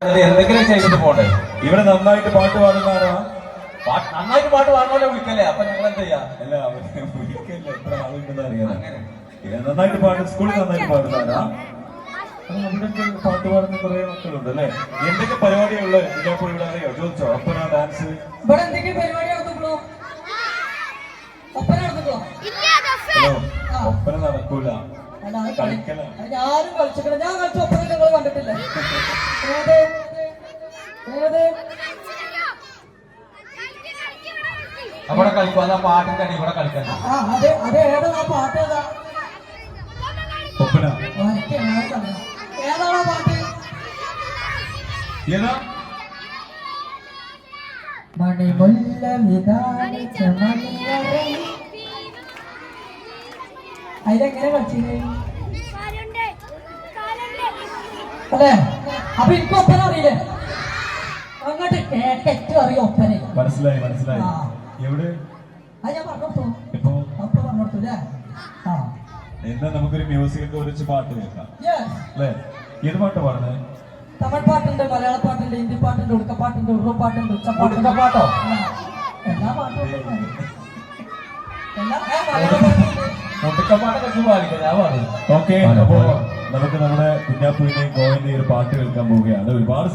എന്തെങ്കിലും ചെയ്തിട്ട് പോണ്ടേ. ഇവിടെ നന്നായിട്ട് പാട്ട് പാടുന്നവരാ. നന്നായിട്ട് പാട്ട് പാടുന്നോലെ വിളിക്കല്ലേ, അപ്പൊ ഞങ്ങൾ എന്താ ചെയ്യാ? അല്ല വിളിക്കല്ലേ, എത്ര ആളുണ്ടെന്ന് അറിയാം. നന്നായിട്ട് പാട്ട് സ്കൂളിൽ നന്നായിട്ട് പാടുന്നവരാ. അവിടെയൊക്കെ പാട്ട് പാടുന്ന കുറെ മക്കളുണ്ട് അല്ലെ. എന്തൊക്കെ പരിപാടിയുള്ള ഇതിനപ്പോൾ ഇവിടെ അറിയോ? ചോദിച്ചോ. ഒപ്പന, ഡാൻസ്, ഇവിടെ എന്തെങ്കിലും പരിപാടി നടത്തുള്ളൂ? ഒപ്പന നടത്തുള്ളൂ? ഒപ്പന നടക്കൂല, കളിക്കല. ഞാനും കളിച്ചിട്ടില്ല. ഞാൻ കളിച്ച ഒപ്പന നിങ്ങൾ കണ്ടിട്ടില്ലേ? ഏത് ഏത് അവിടെ കളിക്കുക, പാട്ടിന്റെ അടി ഇവിടെ കളിക്കാൻ. അതെ അതെ, ഏതാ ആ പാട്ട്? ഏതാ ഒപ്പന? ഏതാണോ പാട്ട്? ഏതാ? മണിമുല്ല വിധാനിച്ച മണിയറ. അതിലെങ്ങനെ കളിച്ചില്ലേ അല്ലേ? അപ്പൊ എനിക്ക് ഒപ്പന അറിയില്ലേ? അങ്ങോട്ട് കേട്ടു അറിയാം ഒപ്പന. മനസ്സിലായി മനസ്സിലായി. എവിടെ? അത് ഞാൻ പറഞ്ഞോട്ടു. ഇപ്പൊ അപ്പൊ പറഞ്ഞോട്ടു അല്ലേ? ആ, എന്നാ നമുക്കൊരു മ്യൂസിക് ഒക്കെ വെച്ച് പാട്ട് കേൾക്കാം അല്ലേ? ഏത് പാട്ട് പാടുന്നത്? തമിഴ് പാട്ടുണ്ട്, മലയാള പാട്ടുണ്ട്, ഹിന്ദി പാട്ടുണ്ട്, ഉടുക്കപ്പാട്ടുണ്ട്, ഉറുദു പാട്ടുണ്ട്, ഉച്ചപ്പാട്ടുണ്ട്. പാട്ടോ? എല്ലാ പാട്ടും എല്ലാ മലയാള പാട്ടുണ്ട്. മുട്ടക്കപ്പാട്ടൊക്കെ പാടിക്കാം, ഞാൻ പാടും. ഓക്കെ, അപ്പോ നമുക്ക് നമ്മുടെ കുഞ്ഞാപ്പൂവിന്റെയും ഗോവിന്റെയും ഒരു പാട്ട് കേൾക്കാൻ പോവുകയാണ്. ഒരുപാട്